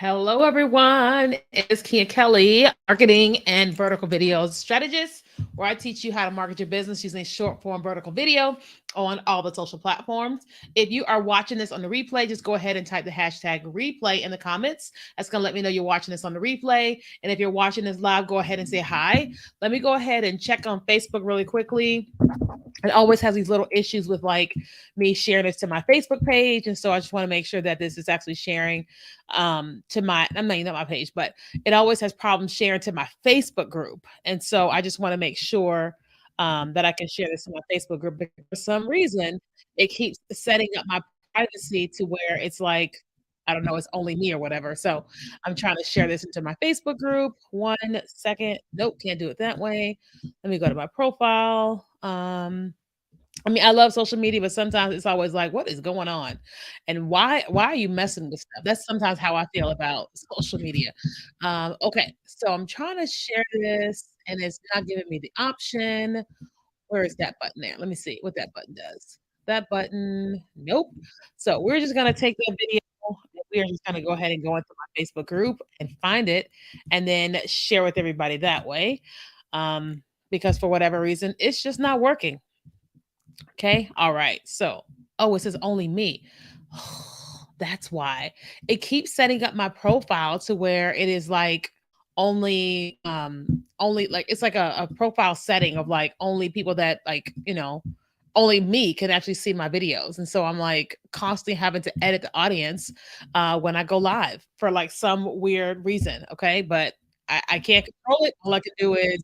Hello, everyone. It's Kia Kelly, marketing and vertical video strategist, where I teach you how to market your business using short form vertical video on all the social platforms. If you are watching this on the replay, just go ahead and type the hashtag replay in the comments. That's going to let me know you're watching this on the replay. And if you're watching this live, go ahead and say hi. Let me go ahead and check on Facebook really quickly. It always has these little issues with like me sharing this to my Facebook page. And so I just want to make sure that this is actually sharing to my, I mean, not my page, but it always has problems sharing to my Facebook group. And so I just want to make sure that I can share this to my Facebook group because for some reason it keeps setting up my privacy to where it's like, I don't know, it's only me or whatever. So I'm trying to share this into my Facebook group. 1 second. Nope, can't do it that way. Let me go to my profile. I mean, I love social media, but sometimes it's always like, what is going on? And why are you messing with stuff? That's sometimes how I feel about social media. Okay, so I'm trying to share this and it's not giving me the option. Where is that button there? Let me see what that button does. That button, nope. So we're just gonna take that video and we are just gonna go ahead and go into my Facebook group and find it and then share with everybody that way. Because for whatever reason, it's just not working. Okay. All right. So, oh, it says only me. That's why it keeps setting up my profile to where it is like only like it's like a profile setting of like only people that like, only me can actually see my videos. And so I'm like constantly having to edit the audience when I go live for like some weird reason. Okay. But I can't control it. All I can do is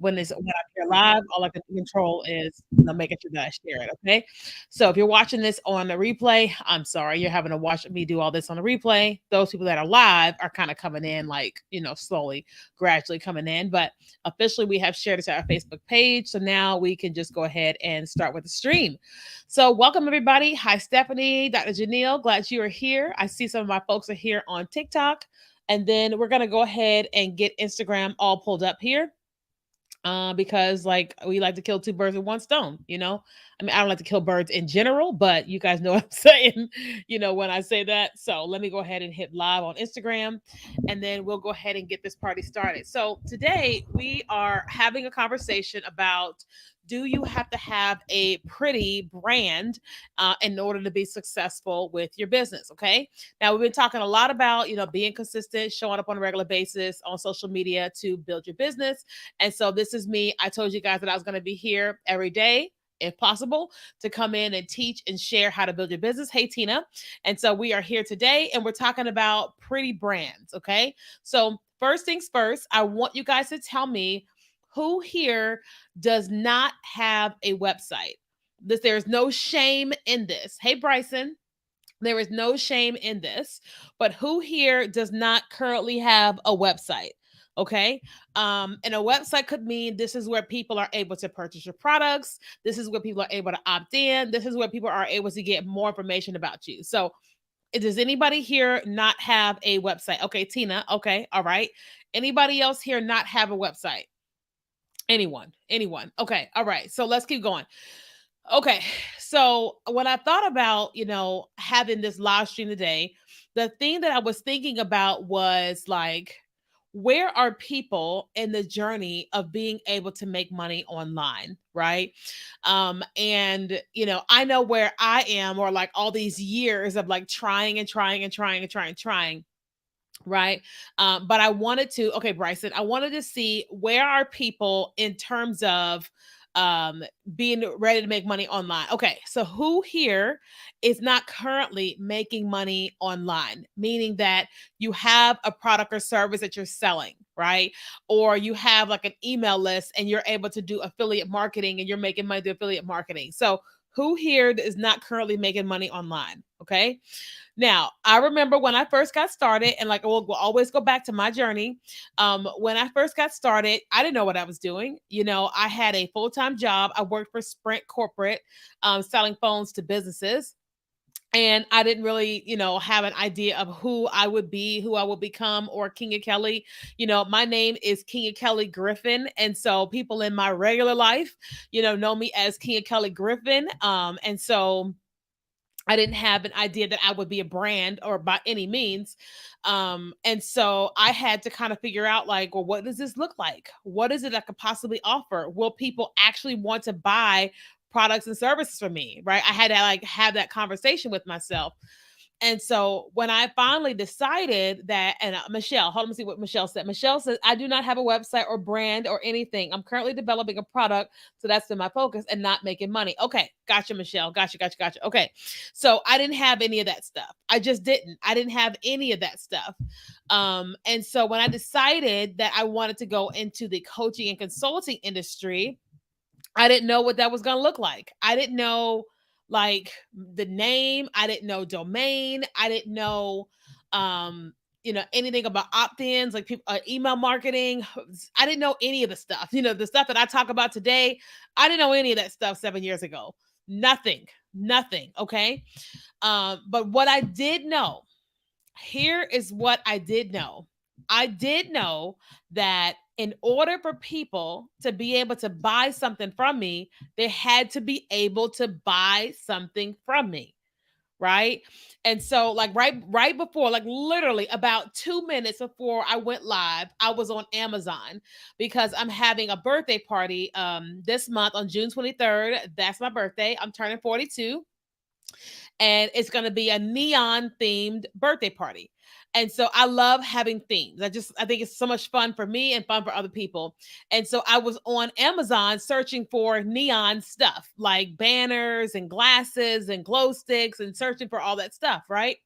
when I'm here live, all I can control is making sure that I share it. Okay. So if you're watching this on the replay, I'm sorry you're having to watch me do all this on the replay. Those people that are live are kind of coming in like, slowly, gradually coming in. But officially we have shared it to our Facebook page. So now we can just go ahead and start with the stream. So welcome everybody. Hi, Stephanie, Dr. Janelle. Glad you are here. I see some of my folks are here on TikTok. And then we're going to go ahead and get Instagram all pulled up here because like we like to kill two birds with one stone, I mean, I don't like to kill birds in general, but you guys know what I'm saying, when I say that. So let me go ahead and hit live on Instagram and then we'll go ahead and get this party started. So today we are having a conversation about, do you have to have a pretty brand in order to be successful with your business? Okay. Now we've been talking a lot about, being consistent, showing up on a regular basis on social media to build your business. And so this is me. I told you guys that I was going to be here every day if possible, to come in and teach and share how to build your business. Hey, Tina. And so we are here today and we're talking about pretty brands. Okay. So, first things first, I want you guys to tell me who here does not have a website. There's no shame in this. Hey, Bryson. There is no shame in this, but who here does not currently have a website? Okay. And a website could mean this is where people are able to purchase your products. This is where people are able to opt in. This is where people are able to get more information about you. So, does anybody here not have a website? Okay, Tina. Okay. All right. Anybody else here not have a website? Anyone? Anyone? Okay. All right. So, let's keep going. Okay. So when I thought about, having this live stream today, the thing that I was thinking about was like, where are people in the journey of being able to make money online, right? And I know where I am, or like all these years of like trying and trying and trying and trying and trying, right? But I wanted to, okay, Bryson, I wanted to see where are people in terms of um being ready to make money online. Okay, so who here is not currently making money online, meaning that you have a product or service that you're selling, right? Or you have like an email list and you're able to do affiliate marketing and you're making money through affiliate marketing. So who here is not currently making money online? Okay. Now, I remember when I first got started, and like we'll always go back to my journey. When I first got started, I didn't know what I was doing. I had a full time job. I worked for Sprint Corporate, selling phones to businesses. And I didn't really, have an idea of who I would be, who I would become, or Kinga Kelly. My name is Kinga Kelly Griffin. And so people in my regular life, know me as Kinga Kelly Griffin. And so I didn't have an idea that I would be a brand or by any means. And so I had to kind of figure out like, well, what does this look like? What is it I could possibly offer? Will people actually want to buy products and services from me? Right. I had to like have that conversation with myself. And so when I finally decided that, and Michelle, hold on, let me see what Michelle said. Michelle says, I do not have a website or brand or anything. I'm currently developing a product. So that's been my focus and not making money. Okay. Gotcha, Michelle. Gotcha. Okay. So I didn't have any of that stuff. I just didn't. I didn't have any of that stuff. And so when I decided that I wanted to go into the coaching and consulting industry, I didn't know what that was going to look like. I didn't know like the name, I didn't know domain, I didn't know anything about opt-ins, like people email marketing. I didn't know any of the stuff. The stuff that I talk about today, I didn't know any of that stuff 7 years ago. Nothing, okay? But what I did know, here is what I did know. I did know that in order for people to be able to buy something from me, they had to be able to buy something from me. Right. And so like right before, like literally about 2 minutes before I went live, I was on Amazon because I'm having a birthday party this month on June 23rd. That's my birthday. I'm turning 42, and it's going to be a neon themed birthday party. And so I love having themes. I think it's so much fun for me and fun for other people. And so I was on Amazon searching for neon stuff like banners and glasses and glow sticks and searching for all that stuff, right?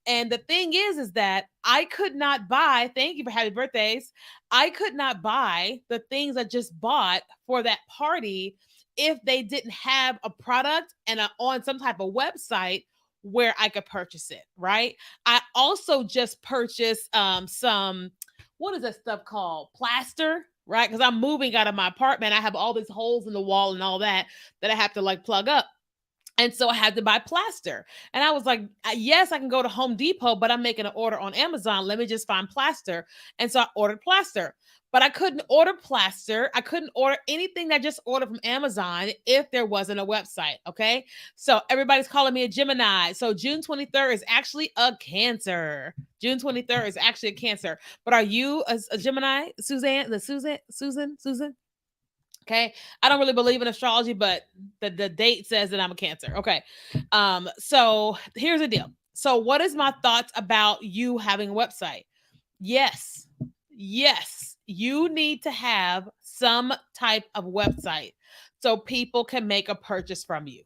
And the thing is that I could not buy, thank you for happy birthdays. I could not buy the things I just bought for that party if they didn't have a product and on some type of website where I could purchase it, right? I also just purchased some, what is that stuff called? Plaster, right? Because I'm moving out of my apartment. I have all these holes in the wall and all that I have to like plug up. And so I had to buy plaster. And I was like, yes, I can go to Home Depot, but I'm making an order on Amazon. Let me just find plaster. And so I ordered plaster, but I couldn't order plaster. I couldn't order anything that I just ordered from Amazon if there wasn't a website. Okay. So everybody's calling me a Gemini. So June 23rd is actually a Cancer. June 23rd is actually a Cancer. But are you a Gemini, Suzanne? Susan? Okay. I don't really believe in astrology, but the date says that I'm a Cancer. Okay. So here's the deal. So, what is my thoughts about you having a website? Yes. Yes. You need to have some type of website so people can make a purchase from you.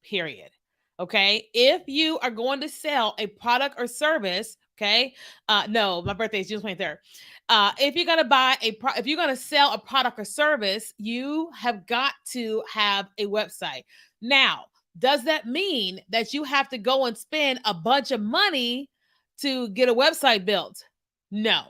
Period. Okay. If you are going to sell a product or service, okay. No, my birthday is June 23rd. If you're gonna if you're gonna sell a product or service, you have got to have a website. Now, does that mean that you have to go and spend a bunch of money to get a website built? No.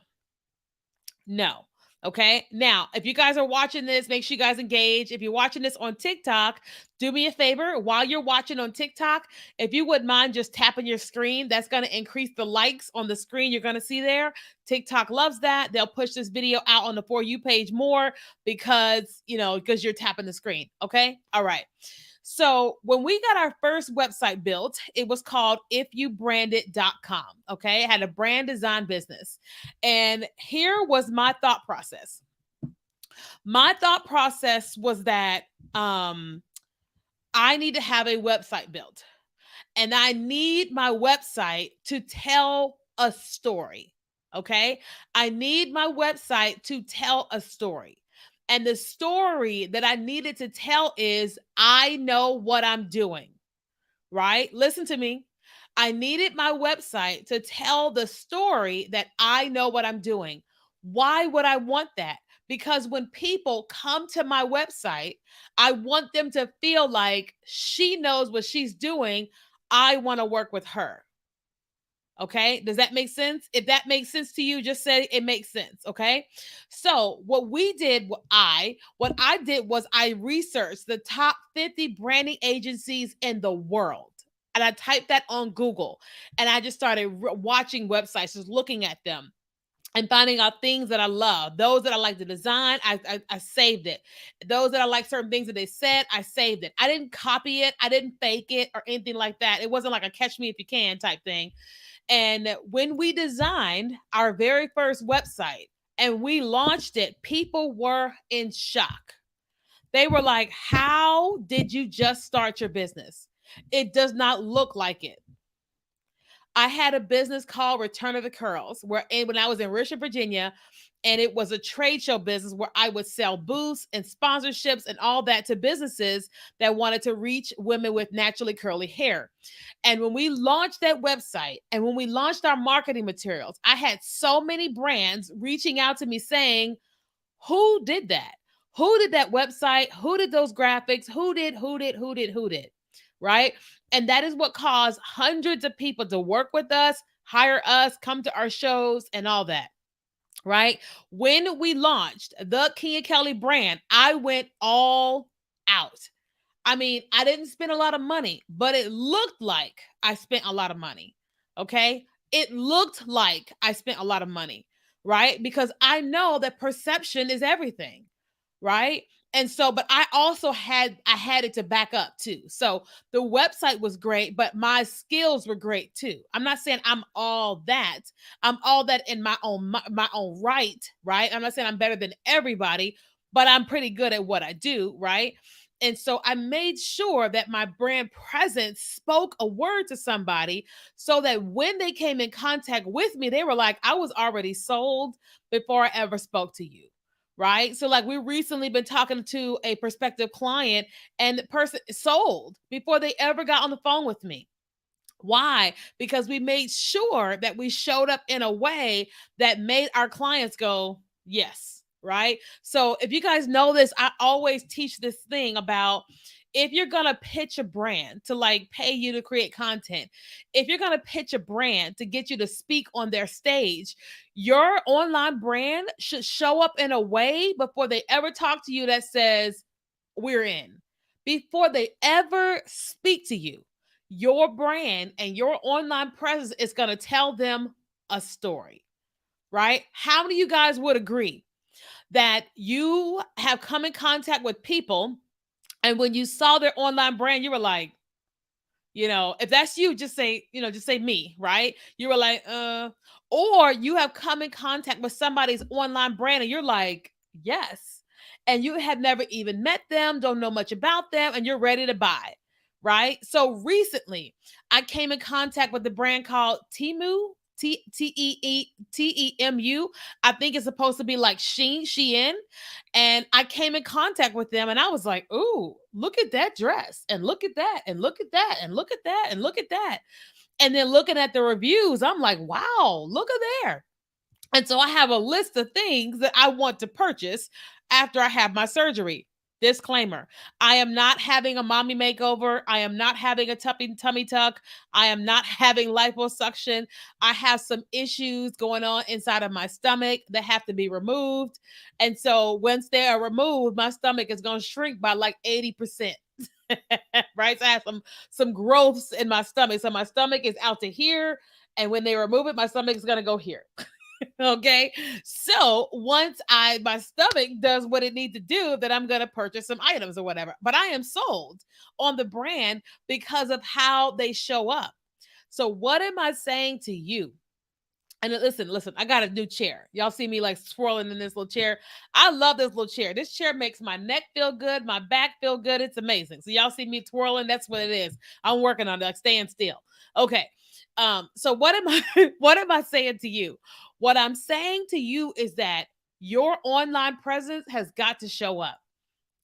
No. Okay. Now, if you guys are watching this, make sure you guys engage. If you're watching this on TikTok, do me a favor while you're watching on TikTok. If you wouldn't mind just tapping your screen, that's going to increase the likes on the screen you're going to see there. TikTok loves that. They'll push this video out on the For You page more because you're tapping the screen. Okay. All right. So when we got our first website built, it was called ifyoubrandit.com. Okay. It had a brand design business. And here was my thought process. My thought process was that I need to have a website built. And I need my website to tell a story. Okay. I need my website to tell a story. And the story that I needed to tell is I know what I'm doing, right? Listen to me. I needed my website to tell the story that I know what I'm doing. Why would I want that? Because when people come to my website, I want them to feel like she knows what she's doing. I want to work with her. Okay. Does that make sense? If that makes sense to you, just say it makes sense. Okay. So what I did was I researched the top 50 branding agencies in the world. And I typed that on Google and I just started watching websites, just looking at them. and finding out things that I love. Those that I like to design, I saved it. Those that I like certain things that they said, I saved it. I didn't copy it, I didn't fake it or anything like that. It wasn't like a catch me if you can type thing. And when we designed our very first website and we launched it, people were in shock. They were like, "How did you just start your business? It does not look like it." I had a business called Return of the Curls, where when I was in Richmond, Virginia, and it was a trade show business where I would sell booths and sponsorships and all that to businesses that wanted to reach women with naturally curly hair. And when we launched that website and when we launched our marketing materials, I had so many brands reaching out to me saying, "Who did that? Who did that website? Who did those graphics? Who did? Right?" And that is what caused hundreds of people to work with us, hire us, come to our shows, and all that. Right? When we launched the Kenya Kelly brand, I went all out. I mean, I didn't spend a lot of money, but it looked like I spent a lot of money. Okay. It looked like I spent a lot of money, right? Because I know that perception is everything, right? And so, but I had it to back up too. So the website was great, but my skills were great too. I'm not saying I'm all that. I'm all that in my own right, right? I'm not saying I'm better than everybody, but I'm pretty good at what I do, right? And so I made sure that my brand presence spoke a word to somebody so that when they came in contact with me, they were like, "I was already sold before I ever spoke to you." Right. So, like, we recently been talking to a prospective client, and the person sold before they ever got on the phone with me. Why? Because we made sure that we showed up in a way that made our clients go, "Yes." Right. So if you guys know this, I always teach this thing about, if you're going to pitch a brand to like pay you to create content, if you're going to pitch a brand to get you to speak on their stage, your online brand should show up in a way before they ever talk to you that says, "We're in." Before they ever speak to you, your brand and your online presence is going to tell them a story, right? How many of you guys would agree that you have come in contact with people, and when you saw their online brand, you were like, if that's you, just say me, right? You were like, or you have come in contact with somebody's online brand and you're like, "Yes." And you have never even met them, don't know much about them, and you're ready to buy, right? So recently, I came in contact with the brand called Temu. Temu. I think it's supposed to be like Shein. And I came in contact with them and I was like, "Ooh, look at that dress. And look at that. And look at that. And look at that. And look at that." And then looking at the reviews, I'm like, "Wow, look at there." And so I have a list of things that I want to purchase after I have my surgery. Disclaimer: I am not having a mommy makeover. I am not having a tummy tuck. I am not having liposuction. I have some issues going on inside of my stomach that have to be removed. And so once they are removed, my stomach is going to shrink by like 80%. Right? So I have some growths in my stomach. So my stomach is out to here. And when they remove it, my stomach is going to go here. Okay. So once my stomach does what it needs to do, then I'm going to purchase some items or whatever. But I am sold on the brand because of how they show up. So what am I saying to you? And listen, I got a new chair. Y'all see me like swirling in this little chair. I love this little chair. This chair makes my neck feel good, my back feel good. It's amazing. So y'all see me twirling. That's what it is. I'm working on it, like staying still. Okay. So what am I what am I saying to you? What I'm saying to you is that your online presence has got to show up.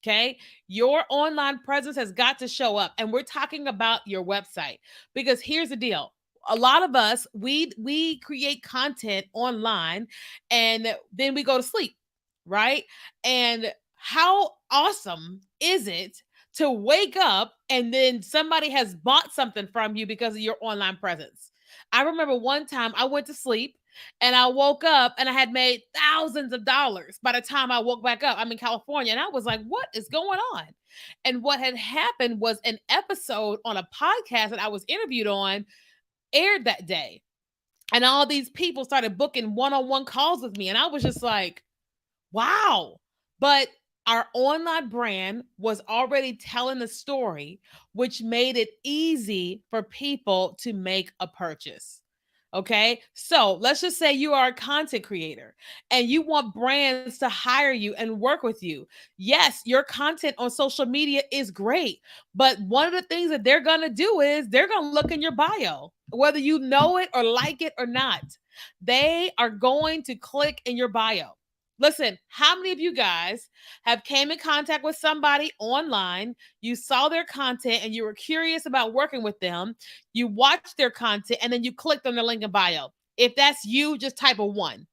Okay. Your online presence has got to show up. And we're talking about your website, because here's the deal. A lot of us, we create content online and then we go to sleep, right? And how awesome is it to wake up and then somebody has bought something from you because of your online presence? I remember one time I went to sleep and I woke up and I had made thousands of dollars by the time I woke back up. I'm in California and I was like, "What is going on?" And what had happened was an episode on a podcast that I was interviewed on aired that day. And all these people started booking one-on-one calls with me. And I was just like, wow. But our online brand was already telling the story, which made it easy for people to make a purchase. Okay. So let's just say you are a content creator and you want brands to hire you and work with you. Yes, your content on social media is great. But one of the things that they're going to do is they're going to look in your bio, whether you know it or like it or not. They are going to click in your bio. Listen, how many of you guys have came in contact with somebody online, you saw their content and you were curious about working with them, you watched their content and then you clicked on their link in bio? If that's you, just type a 1.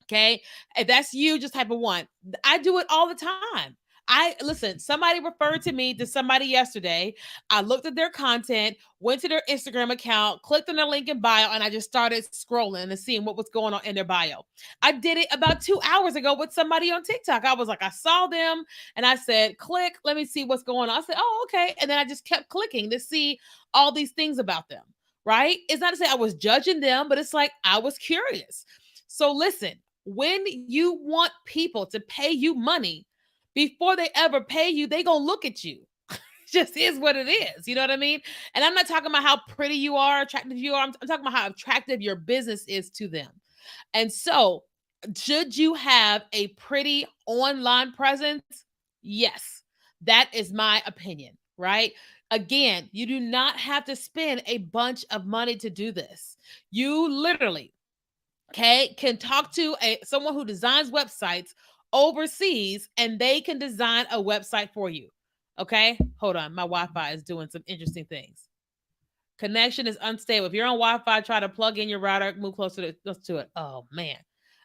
Okay. If that's you, just type a 1. I do it all the time. I listen, somebody referred to me to somebody yesterday. I looked at their content, went to their Instagram account, clicked on their link in bio, and I just started scrolling and seeing what was going on in their bio. I did it about 2 hours ago with somebody on TikTok. I was like, I saw them and I said, click, let me see what's going on. I said, oh, okay. And then I just kept clicking to see all these things about them, right? It's not to say I was judging them, but it's like I was curious. So listen, when you want people to pay you money, before they ever pay you, they gonna look at you. It just is what it is. You know what I mean? And I'm not talking about how pretty you are, attractive you are. I'm talking about how attractive your business is to them. And so, should you have a pretty online presence? Yes, that is my opinion, right? Again, you do not have to spend a bunch of money to do this. You literally, okay, can talk to someone who designs websites overseas and they can design a website for you. Okay, hold on, my Wi-Fi is doing some interesting things. Connection is unstable. If you're on Wi-Fi, try to plug in your router, move closer to it. Oh man.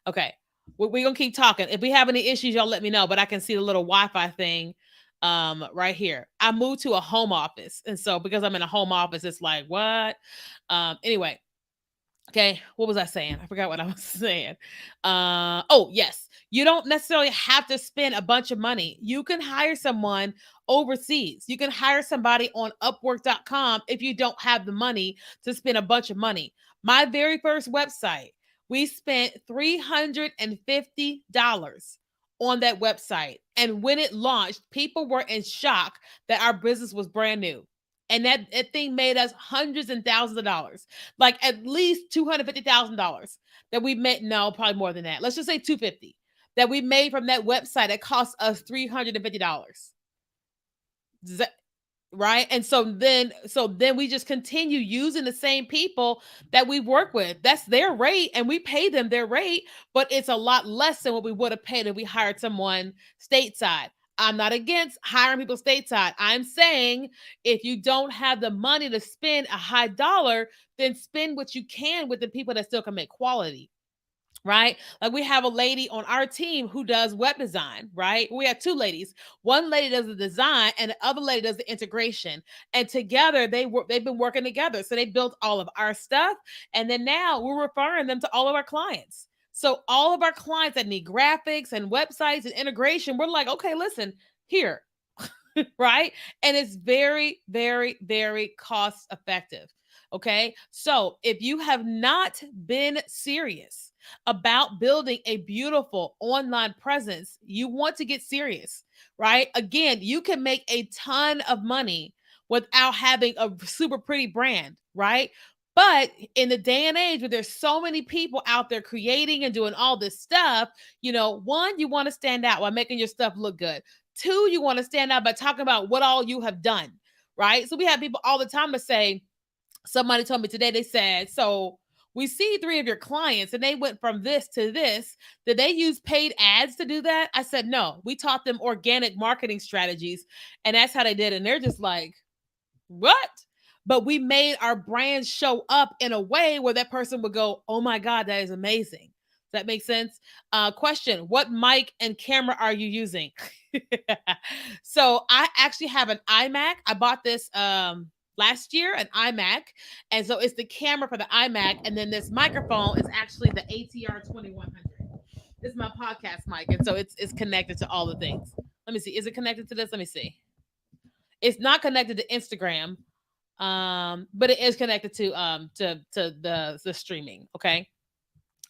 Okay, we're gonna keep talking. If we have any issues, y'all let me know, but I can see the little Wi-Fi thing right here. I moved to a home office, and so because I'm in a home office, it's like what? Anyway, okay, what was I saying? I forgot what I was saying. Oh, yes. You don't necessarily have to spend a bunch of money. You can hire someone overseas. You can hire somebody on upwork.com if you don't have the money to spend a bunch of money. My very first website, we spent $350 on that website. And when it launched, people were in shock that our business was brand new. And that thing made us hundreds and thousands of dollars, like at least $250,000 that we made. No, probably more than that. Let's just say 250 that we made from that website that cost us $350. Right. And so then we just continue using the same people that we work with. That's their rate, and we pay them their rate, but it's a lot less than what we would have paid if we hired someone stateside. I'm not against hiring people stateside. I'm saying if you don't have the money to spend a high dollar, then spend what you can with the people that still can make quality, right? Like we have a lady on our team who does web design, right? We have two ladies. One lady does the design and the other lady does the integration. And together they've been working together. So they built all of our stuff, and then now we're referring them to all of our clients. So all of our clients that need graphics and websites and integration, we're like, okay, listen, here, right? And it's very, very, very cost effective. Okay. So if you have not been serious about building a beautiful online presence, you want to get serious, right? Again, you can make a ton of money without having a super pretty brand, right? But in the day and age where there's so many people out there creating and doing all this stuff, one, you want to stand out by making your stuff look good. Two, you want to stand out by talking about what all you have done, right? So we have people all the time to say, somebody told me today, they said, so we see 3 of your clients and they went from this to this. Did they use paid ads to do that? I said, no, we taught them organic marketing strategies. And that's how they did it. And they're just like, what? But we made our brand show up in a way where that person would go, oh my God, that is amazing. Does that make sense? Question: what mic and camera are you using? So I actually have an iMac. I bought this last year, an iMac. And so it's the camera for the iMac. And then this microphone is actually the ATR 2100. This is my podcast mic. And so it's connected to all the things. Let me see. Is it connected to this? Let me see. It's not connected to Instagram. But it is connected to the streaming. Okay.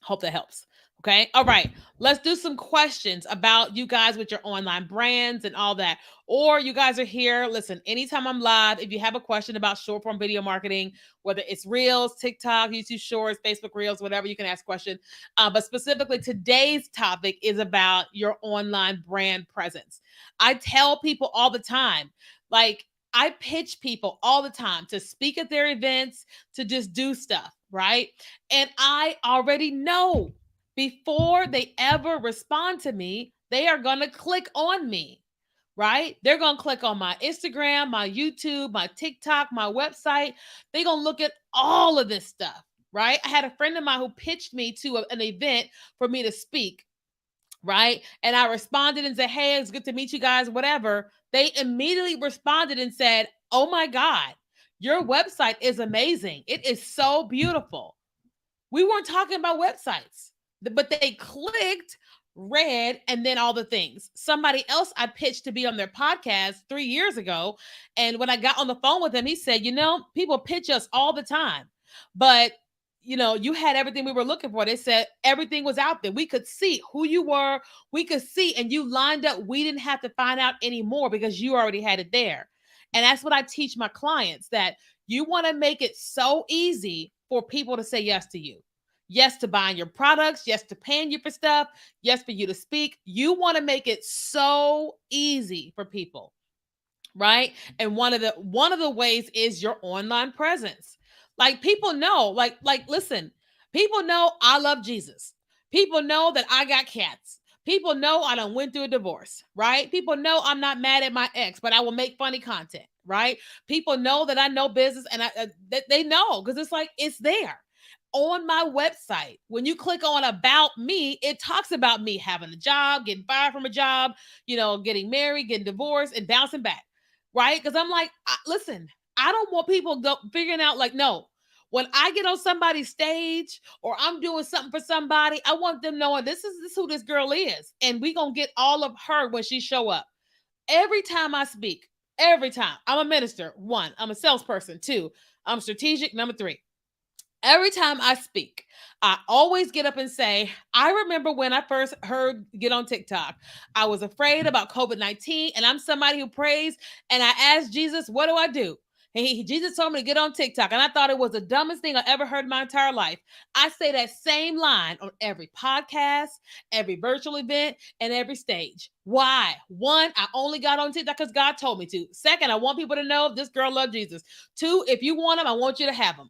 Hope that helps. Okay. All right. Let's do some questions about you guys with your online brands and all that. Or you guys are here. Listen, anytime I'm live, if you have a question about short form video marketing, whether it's Reels, TikTok, YouTube Shorts, Facebook Reels, whatever, you can ask questions. But specifically, today's topic is about your online brand presence. I tell people all the time, like, I pitch people all the time to speak at their events, to just do stuff, right? And I already know before they ever respond to me, they are going to click on me, right? They're going to click on my Instagram, my YouTube, my TikTok, my website. They're going to look at all of this stuff, right? I had a friend of mine who pitched me to an event for me to speak, right? And I responded and said, hey, it's good to meet you guys, whatever. They immediately responded and said, oh my God, your website is amazing. It is so beautiful. We weren't talking about websites, but they clicked, read, and then all the things. Somebody else I pitched to be on their podcast 3 years ago. And when I got on the phone with him, he said, people pitch us all the time, but you had everything we were looking for. They said everything was out there. We could see who you were. We could see, and you lined up. We didn't have to find out anymore because you already had it there. And that's what I teach my clients, that you want to make it so easy for people to say yes to you. Yes to buying your products. Yes to paying you for stuff. Yes for you to speak. You want to make it so easy for people, right? And one of the ways is your online presence. Like, people know, listen, people know I love Jesus. People know that I got cats. People know I done went through a divorce, right? People know I'm not mad at my ex, but I will make funny content, right? People know that I know business, and they know, because it's like, it's there on my website. When you click on about me, it talks about me having a job, getting fired from a job, getting married, getting divorced, and bouncing back, right? Because I'm like, listen, I don't want people figuring out, like, no, when I get on somebody's stage or I'm doing something for somebody, I want them knowing this is who this girl is, and we gonna get all of her when she show up. Every time I speak, every time, I'm a minister. 1, I'm a salesperson. 2, I'm strategic. Number 3, every time I speak, I always get up and say, I remember when I first heard get on TikTok, I was afraid about COVID-19, and I'm somebody who prays, and I asked Jesus, what do I do? And Jesus told me to get on TikTok, and I thought it was the dumbest thing I ever heard in my entire life. I say that same line on every podcast, every virtual event, and every stage. Why? 1, I only got on TikTok because God told me to. 2nd, I want people to know this girl loves Jesus. 2, if you want him, I want you to have him.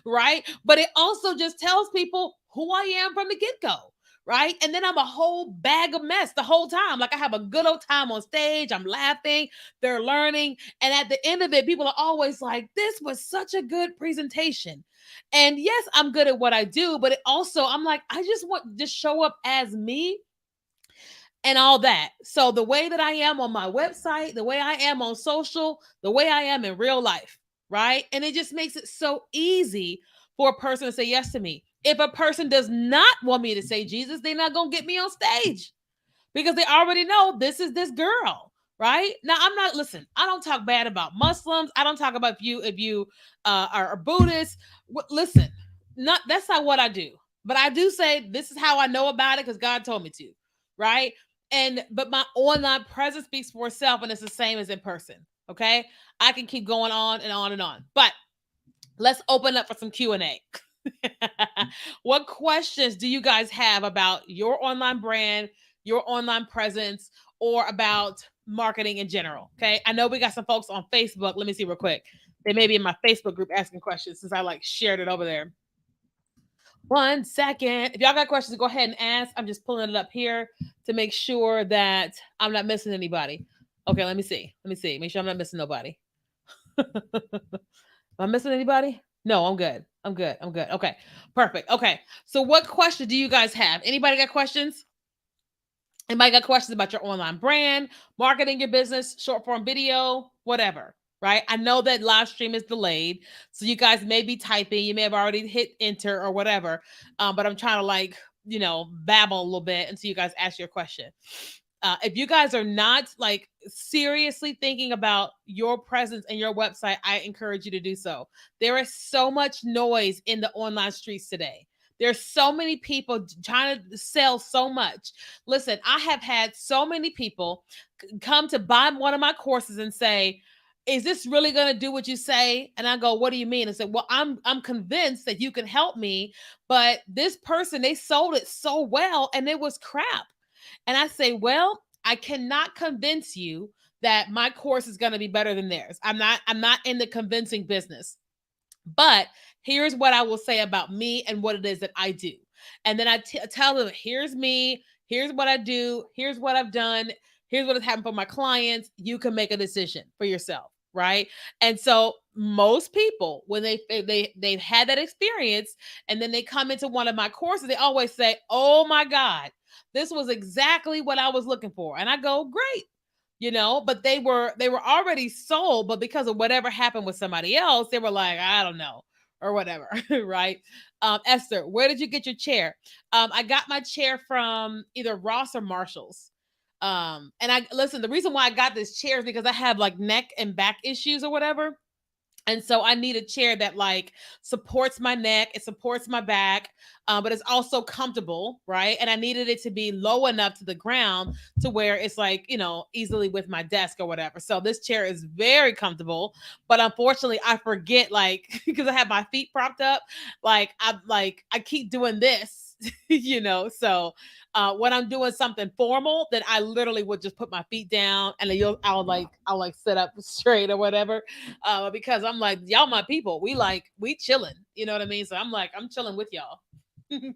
Right? But it also just tells people who I am from the get-go, right? And then I'm a whole bag of mess the whole time. Like, I have a good old time on stage. I'm laughing, they're learning. And at the end of it, people are always like, this was such a good presentation. And yes, I'm good at what I do, but it also, I'm like, I just want to just show up as me and all that. So the way that I am on my website, the way I am on social, the way I am in real life, right? And it just makes it so easy for a person to say yes to me. If a person does not want me to say Jesus, they're not going to get me on stage because they already know this is this girl, right? Now, I'm not, listen, I don't talk bad about Muslims. I don't talk about if you are Buddhist. Listen, that's not what I do. But I do say this is how I know about it because God told me to, right? But my online presence speaks for itself, and it's the same as in person. Okay, I can keep going on and on and on, but let's open up for some Q&A. What questions do you guys have about your online brand, your online presence, or about marketing in general? Okay, I know we got some folks on Facebook. Let me see real quick. They may be in my Facebook group asking questions since I shared it over there. 1 second. If y'all got questions, go ahead and ask. I'm just pulling it up here to make sure that I'm not missing anybody. Okay, let me see. Make sure I'm not missing nobody. Am I missing anybody? No, I'm good. Okay, perfect. Okay, so what questions do you guys have? Anybody got questions? Anybody got questions about your online brand, marketing your business, short form video, whatever, right? I know that live stream is delayed, so you guys may be typing. You may have already hit enter or whatever, but I'm trying to babble a little bit until you guys ask your question. If you guys are not like seriously thinking about your presence and your website, I encourage you to do so. There is so much noise in the online streets today. There's so many people trying to sell so much. Listen, I have had so many people come to buy one of my courses and say, "Is this really going to do what you say?" And I go, "What do you mean?" I said, "Well, I'm convinced that you can help me, but this person, they sold it so well and it was crap." And I say, "Well, I cannot convince you that my course is going to be better than theirs. I'm not in the convincing business. But here's what I will say about me and what it is that I do." And then I tell them, "Here's me. Here's what I do. Here's what I've done. Here's what has happened for my clients. You can make a decision for yourself." Right. And so most people, when they've had that experience and then they come into one of my courses, they always say, "Oh my God, this was exactly what I was looking for." And I go, "Great." But they were already sold, but because of whatever happened with somebody else, they were like, "I don't know," or whatever. Right. Esther, where did you get your chair? I got my chair from either Ross or Marshall's. And I listen, the reason why I got this chair is because I have like neck and back issues or whatever. And so I need a chair that like supports my neck, it supports my back, but it's also comfortable, right? And I needed it to be low enough to the ground to where it's like, easily with my desk or whatever. So this chair is very comfortable, but unfortunately I forget, like, because I have my feet propped up, I keep doing this, So when I'm doing something formal, then I literally would just put my feet down and then I'll sit up straight or whatever. Because I'm like, y'all my people. We chilling. You know what I mean? So I'm like, I'm chilling with y'all. I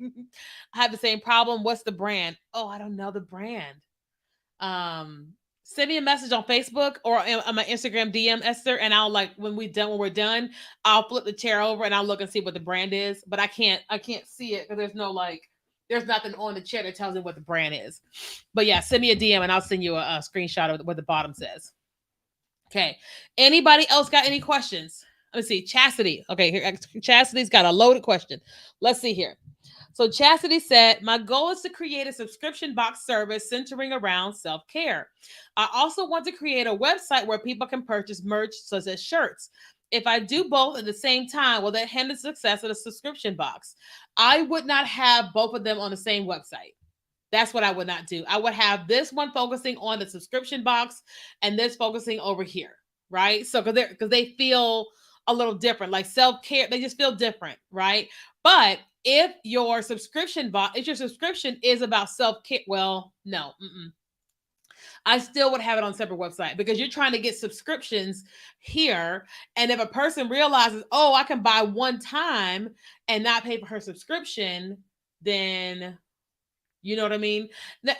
have the same problem. What's the brand? Oh, I don't know the brand. Send me a message on Facebook or on my Instagram DM, Esther, and I'll like when we're done, I'll flip the chair over and I'll look and see what the brand is. But I can't see it because there's nothing on the chair that tells me what the brand is. But yeah, send me a DM and I'll send you a screenshot of what the bottom says. Okay. Anybody else got any questions? Let's see. Chastity. Okay, here Chastity's got a loaded question. Let's see here. So Chastity said, "My goal is to create a subscription box service centering around self-care. I also want to create a website where people can purchase merch such as shirts. If I do both at the same time, will that hinder the success of the subscription box? I would not have both of them on the same website. That's what I would not do. I would have this one focusing on the subscription box and this focusing over here, right? So because they feel a little different, like self-care, they just feel different, right? But if your subscription is about self-care, well, no, I still would have it on a separate website because you're trying to get subscriptions here. And if a person realizes, oh, I can buy one time and not pay for her subscription, then you know what I mean?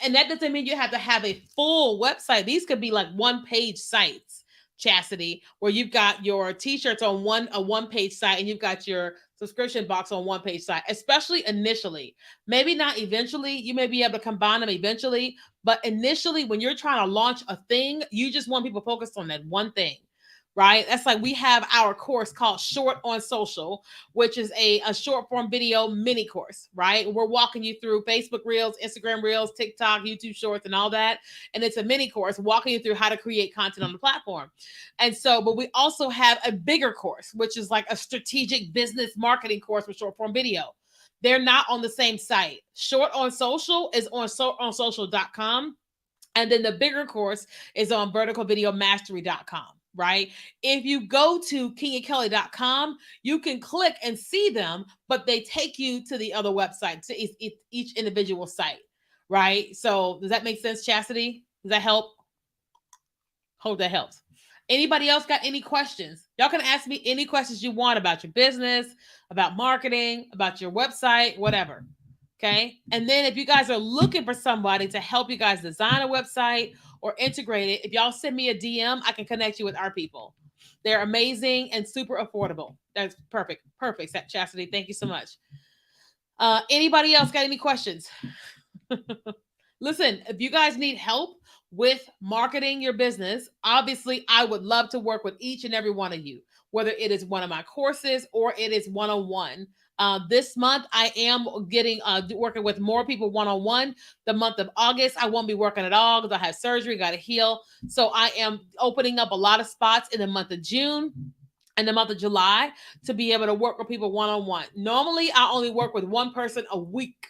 And that doesn't mean you have to have a full website. These could be like one-page sites, Chastity, where you've got your t-shirts on one-page site and you've got your subscription box on one-page site, especially initially. Maybe not eventually. You may be able to combine them eventually, but initially, when you're trying to launch a thing, you just want people focused on that one thing. Right? That's like we have our course called Short on Social, which is a short form video mini course, right? We're walking you through Facebook Reels, Instagram Reels, TikTok, YouTube Shorts, and all that. And it's a mini course walking you through how to create content on the platform. And so, but we also have a bigger course, which is like a strategic business marketing course with short form video. They're not on the same site. Short on Social is on social.com. And then the bigger course is on verticalvideomastery.com. Right? If you go to kingandkelly.com, you can click and see them, but they take you to the other website, to each individual site. Right? So does that make sense, Chastity? Does that help? Hope that helps. Anybody else got any questions? Y'all can ask me any questions you want about your business, about marketing, about your website, whatever. Okay. And then if you guys are looking for somebody to help you guys design a website or integrate it, if y'all send me a DM, I can connect you with our people. They're amazing and super affordable. That's perfect. Perfect, Chastity. Thank you so much. Anybody else got any questions? Listen, if you guys need help with marketing your business, obviously I would love to work with each and every one of you. whether it is one of my courses or it is one-on-one. This month I am getting working with more people one-on-one. The month of August I won't be working at all because I had surgery, got to heal. So I am opening up a lot of spots in the month of June and the month of July to be able to work with people one-on-one. Normally I only work with one person a week,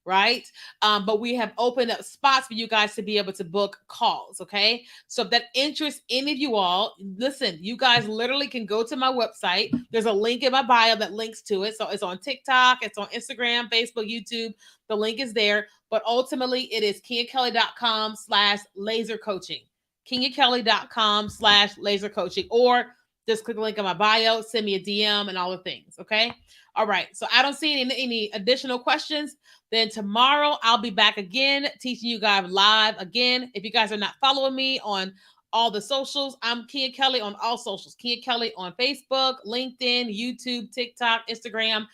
right? But we have opened up spots for you guys to be able to book calls. Okay. So if that interests any of you all, listen, you guys literally can go to my website. There's a link in my bio that links to it. So it's on TikTok, it's on Instagram, Facebook, YouTube. The link is there. But ultimately, it is kenyakelly.com/laser coaching. kenyakelly.com/laser coaching. Or just click the link in my bio, send me a DM and all the things. Okay. All right. So I don't see any additional questions. Then tomorrow I'll be back again teaching you guys live again. If you guys are not following me on all the socials, I'm Kenya Kelly on all socials. Kenya Kelly on Facebook, LinkedIn, YouTube, TikTok, Instagram,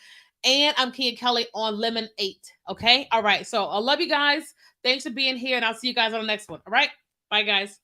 and I'm Kenya Kelly on Lemon 8. Okay. All right. So I love you guys. Thanks for being here, and I'll see you guys on the next one. All right. Bye, guys.